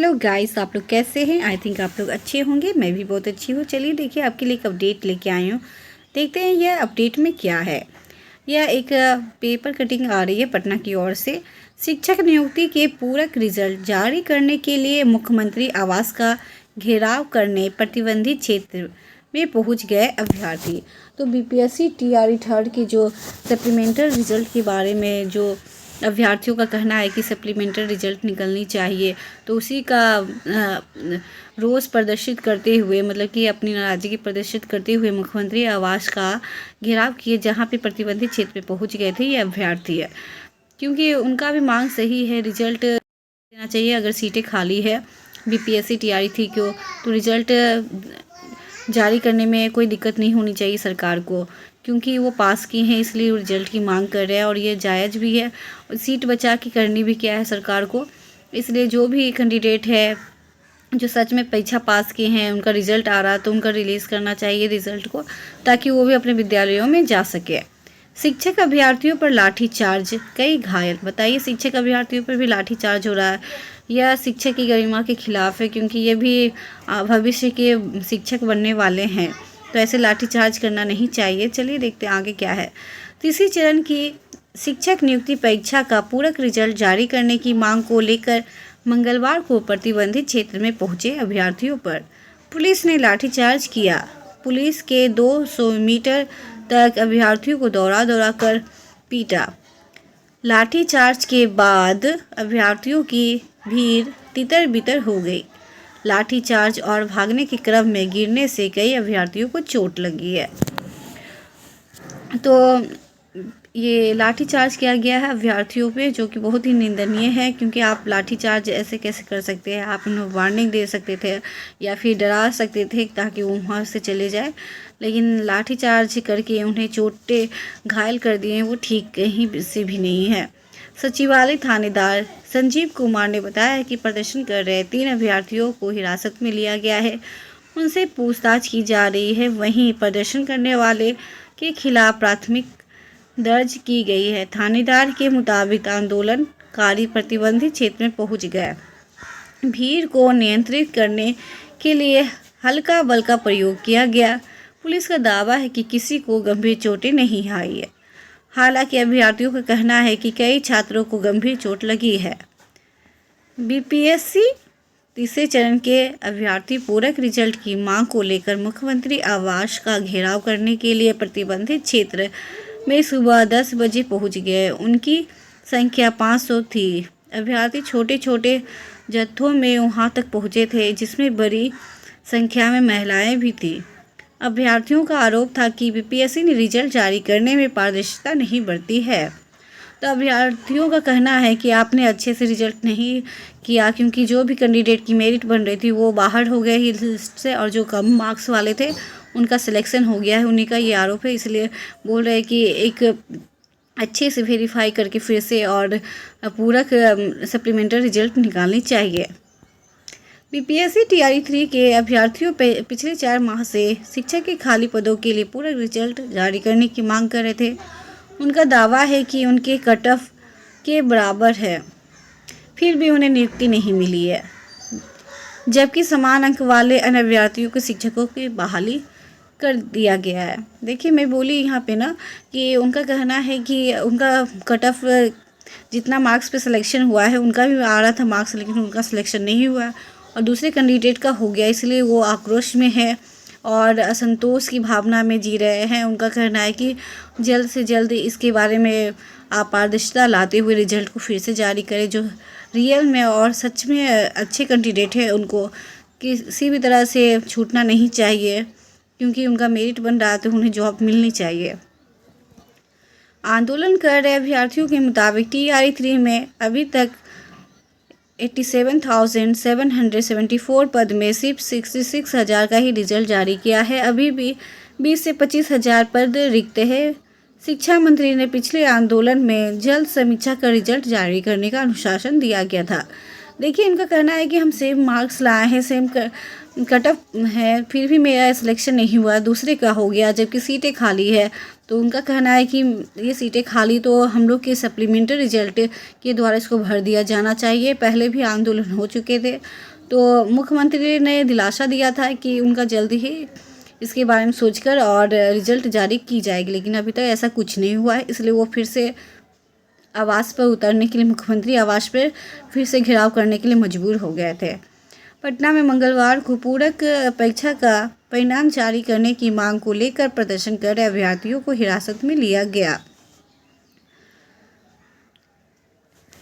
Hello guys, आप लोग कैसे हैं? आई थिंक आप लोग अच्छे होंगे। मैं भी बहुत अच्छी हूँ। चलिए देखिए, आपके लिए एक अपडेट लेके आई हूँ। देखते हैं यह अपडेट में क्या है। यह एक पेपर कटिंग आ रही है पटना की ओर से। शिक्षक नियुक्ति के पूरक रिजल्ट जारी करने के लिए मुख्यमंत्री आवास का घेराव करने प्रतिबंधित क्षेत्र में पहुंच गए अभ्यर्थी। तो बीपीएससी टीआरई थर्ड की जो सप्लीमेंट्री रिजल्ट के बारे में जो अभ्यर्थियों का कहना है कि सप्लीमेंट्री रिजल्ट निकलनी चाहिए, तो उसी का रोष प्रदर्शित करते हुए, मतलब कि अपनी नाराज़गी प्रदर्शित करते हुए मुख्यमंत्री आवास का घेराव किए, जहां पे प्रतिबंधित क्षेत्र में पहुंच गए थे ये अभ्यर्थी है। क्योंकि उनका भी मांग सही है, रिजल्ट देना चाहिए। अगर सीटें खाली है बीपीएससी टीआरई थी को, तो रिजल्ट जारी करने में कोई दिक्कत नहीं होनी चाहिए सरकार को, क्योंकि वो पास की हैं इसलिए रिजल्ट की मांग कर रहे हैं और ये जायज़ भी है। और सीट बचा के करनी भी क्या है सरकार को। इसलिए जो भी कैंडिडेट है जो सच में परीक्षा पास किए हैं, उनका रिजल्ट आ रहा है तो उनका रिलीज़ करना चाहिए रिजल्ट को, ताकि वो भी अपने विद्यालयों में जा सके। शिक्षक अभ्यर्थियों पर लाठीचार्ज, कई घायल। बताइए, शिक्षक अभ्यर्थियों पर भी लाठीचार्ज हो रहा है। यह शिक्षक की गरिमा के खिलाफ है, क्योंकि ये भी भविष्य के शिक्षक बनने वाले हैं, तो ऐसे लाठीचार्ज करना नहीं चाहिए। चलिए देखते हैं आगे क्या है। तीसरे चरण की शिक्षक नियुक्ति परीक्षा का पूरक रिजल्ट जारी करने की मांग को लेकर मंगलवार को प्रतिबंधित क्षेत्र में पहुंचे अभ्यर्थियों पर पुलिस ने लाठीचार्ज किया। पुलिस के 200 मीटर तक अभ्यर्थियों को दौड़ा दौड़ा कर पीटा। लाठीचार्ज के बाद अभ्यर्थियों की भीड़ तितर बितर हो गई। लाठीचार्ज और भागने के क्रम में गिरने से कई अभ्यर्थियों को चोट लगी है। तो ये लाठीचार्ज किया गया है अभ्यर्थियों पे, जो कि बहुत ही निंदनीय है। क्योंकि आप लाठीचार्ज ऐसे कैसे कर सकते हैं? आप उन्हें वार्निंग दे सकते थे या फिर डरा सकते थे ताकि वो वहाँ से चले जाए, लेकिन लाठीचार्ज करके उन्हें चोटें घायल कर दिए, वो ठीक कहीं से भी नहीं है। सचिवालय थानेदार संजीव कुमार ने बताया कि प्रदर्शन कर रहे 3 अभ्यर्थियों को हिरासत में लिया गया है, उनसे पूछताछ की जा रही है। वहीं प्रदर्शन करने वाले के खिलाफ प्राथमिक दर्ज की गई है। थानेदार के मुताबिक आंदोलनकारी प्रतिबंधित क्षेत्र में पहुंच गए। भीड़ को नियंत्रित करने के लिए हल्का बल का प्रयोग किया गया। पुलिस का दावा है कि किसी को गंभीर चोटें नहीं आई है। हालांकि अभ्यर्थियों का कहना है कि कई छात्रों को गंभीर चोट लगी है। बीपीएससी तीसरे चरण के अभ्यर्थी पूरक रिजल्ट की मांग को लेकर मुख्यमंत्री आवास का घेराव करने के लिए प्रतिबंधित क्षेत्र में सुबह 10 बजे पहुंच गए। उनकी संख्या 500 थी। अभ्यर्थी छोटे छोटे जत्थों में वहां तक पहुंचे थे, जिसमें बड़ी संख्या में महिलाएं भी थीं। अभ्यर्थियों का आरोप था कि बीपीएससी ने रिजल्ट जारी करने में पारदर्शिता नहीं बरती है। तो अभ्यर्थियों का कहना है कि आपने अच्छे से रिजल्ट नहीं किया, क्योंकि जो भी कैंडिडेट की मेरिट बन रही थी वो बाहर हो गए ही लिस्ट से, और जो कम मार्क्स वाले थे उनका सिलेक्शन हो गया है, उन्हीं का ये आरोप है। इसलिए बोल रहे हैं कि एक अच्छे से वेरीफाई करके फिर से और पूरक सप्लीमेंट्री रिजल्ट निकालनी चाहिए। बीपीएससी टीआरई 3 के अभ्यर्थियों पे पिछले 4 माह से शिक्षक के खाली पदों के लिए पूरक रिजल्ट जारी करने की मांग कर रहे थे। उनका दावा है कि उनके कट ऑफ के बराबर है, फिर भी उन्हें नियुक्ति नहीं मिली है, जबकि समान अंक वाले अन्य अभ्यर्थियों के शिक्षकों की बहाली कर दिया गया है। देखिए, मैं बोली यहाँ पे ना कि उनका कहना है कि उनका कट ऑफ जितना मार्क्स पे सिलेक्शन हुआ है, उनका भी आ रहा था मार्क्स, लेकिन उनका सिलेक्शन नहीं हुआ और दूसरे कैंडिडेट का हो गया, इसलिए वो आक्रोश में है और असंतोष की भावना में जी रहे हैं। उनका कहना है कि जल्द से जल्द इसके बारे में आप पारदर्शिता लाते हुए रिजल्ट को फिर से जारी करें। जो रियल में और सच में अच्छे कैंडिडेट हैं उनको किसी भी तरह से छूटना नहीं चाहिए, क्योंकि उनका मेरिट बन रहा है तो उन्हें जॉब मिलनी चाहिए। आंदोलन कर रहे अभ्यर्थियों के मुताबिक टीआरई 3 में अभी तक 87,774 पद में सिर्फ 66,000 का ही रिजल्ट जारी किया है। अभी भी 20 से 25,000 पद रिक्त है। शिक्षा मंत्री ने पिछले आंदोलन में जल्द समीक्षा कर रिजल्ट जारी करने का अनुशासन दिया गया था, देखिए, इनका कहना है कि हम सेम मार्क्स लाए हैं, सेम कट ऑफ है, फिर भी मेरा सिलेक्शन नहीं हुआ, दूसरे का हो गया, जबकि सीटें खाली है। तो उनका कहना है कि ये सीटें खाली तो हम लोग के सप्लीमेंट्री रिजल्ट के द्वारा इसको भर दिया जाना चाहिए। पहले भी आंदोलन हो चुके थे, तो मुख्यमंत्री ने दिलासा दिया था कि उनका जल्दी ही इसके बारे में सोचकर और रिजल्ट जारी की जाएगी, लेकिन अभी तक ऐसा कुछ नहीं हुआ है। इसलिए वो फिर से आवास पर उतरने के लिए, मुख्यमंत्री आवास पर फिर से घेराव करने के लिए मजबूर हो गए थे। पटना में मंगलवार को पूरक परीक्षा का परिणाम जारी करने की मांग को लेकर प्रदर्शन कर रहे अभ्यर्थियों को हिरासत में लिया गया।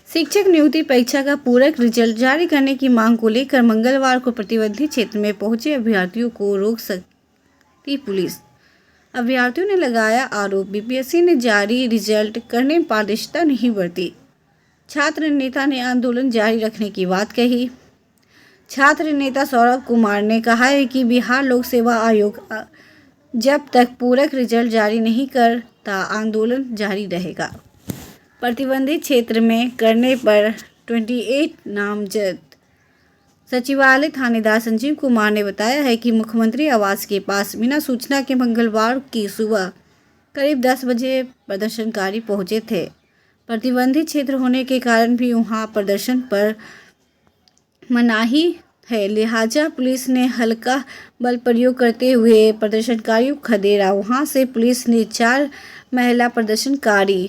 शिक्षक नियुक्ति परीक्षा का पूरक रिजल्ट जारी करने की मांग को लेकर मंगलवार को प्रतिबंधित क्षेत्र में पहुंचे अभ्यर्थियों को रोक सकती पुलिस। अभ्यर्थियों ने लगाया आरोप, बीपीएससी ने जारी रिजल्ट करने में पारदर्शिता नहीं बरती। छात्र नेता ने आंदोलन जारी रखने की बात कही। छात्र नेता सौरभ कुमार ने कहा है कि बिहार लोक सेवा आयोग जब तक पूरक रिजल्ट जारी नहीं करता आंदोलन जारी रहेगा। प्रतिबंधित क्षेत्र में करने पर 28 नामजद। सचिवालय थानेदार संजीव कुमार ने बताया है कि मुख्यमंत्री आवास के पास बिना सूचना के मंगलवार की सुबह करीब 10 बजे प्रदर्शनकारी पहुंचे थे। प्रतिबंधित क्षेत्र होने के कारण भी वहां प्रदर्शन पर मनाही है, लिहाजा पुलिस ने हल्का बल प्रयोग करते हुए प्रदर्शनकारियों को खदेड़ा। वहां से पुलिस ने 4 महिला प्रदर्शनकारी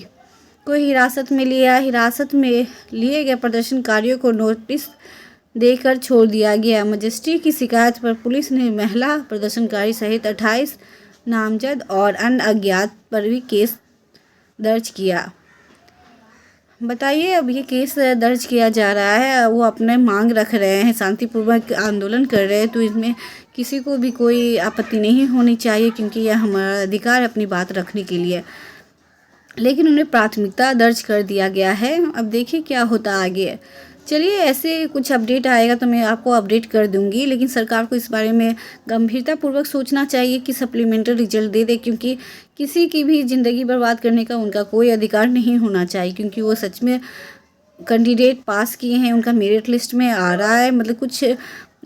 को हिरासत में लिया। हिरासत में लिए गए प्रदर्शनकारियों को नोटिस देकर छोड़ दिया गया। मजिस्ट्रेट की शिकायत पर पुलिस ने महिला प्रदर्शनकारी सहित 28 नामजद और अन्य अज्ञात पर भी केस दर्ज किया। बताइए, अब ये केस दर्ज किया जा रहा है, वो अपने मांग रख रहे हैं, शांतिपूर्वक आंदोलन कर रहे हैं, तो इसमें किसी को भी कोई आपत्ति नहीं होनी चाहिए, क्योंकि यह हमारा अधिकार है अपनी बात रखने के लिए। लेकिन उन्हें प्राथमिकता दर्ज कर दिया गया है। अब देखिए क्या होता आगे। चलिए, ऐसे कुछ अपडेट आएगा तो मैं आपको अपडेट कर दूंगी, लेकिन सरकार को इस बारे में गंभीरतापूर्वक सोचना चाहिए कि सप्लीमेंट्री रिजल्ट दे दे, क्योंकि किसी की भी ज़िंदगी बर्बाद करने का उनका कोई अधिकार नहीं होना चाहिए, क्योंकि वो सच में कैंडिडेट पास किए हैं, उनका मेरिट लिस्ट में आ रहा है, मतलब कुछ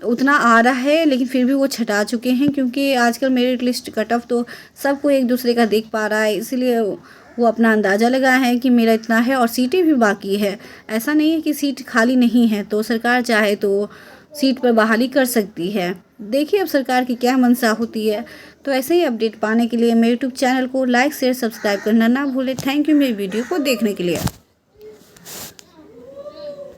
उतना आ रहा है, लेकिन फिर भी वो छटा चुके हैं, क्योंकि आजकल मेरिट लिस्ट कट ऑफ तो सबको एक दूसरे का देख पा रहा है, इसीलिए वो अपना अंदाज़ा लगाया है कि मेरा इतना है और सीटें भी बाकी है। ऐसा नहीं है कि सीट खाली नहीं है, तो सरकार चाहे तो सीट पर बहाली कर सकती है। देखिए अब सरकार की क्या मंशा होती है। तो ऐसे ही अपडेट पाने के लिए मेरे यूट्यूब चैनल को लाइक शेयर सब्सक्राइब करना ना भूलें। थैंक यू मेरी वीडियो को देखने के लिए।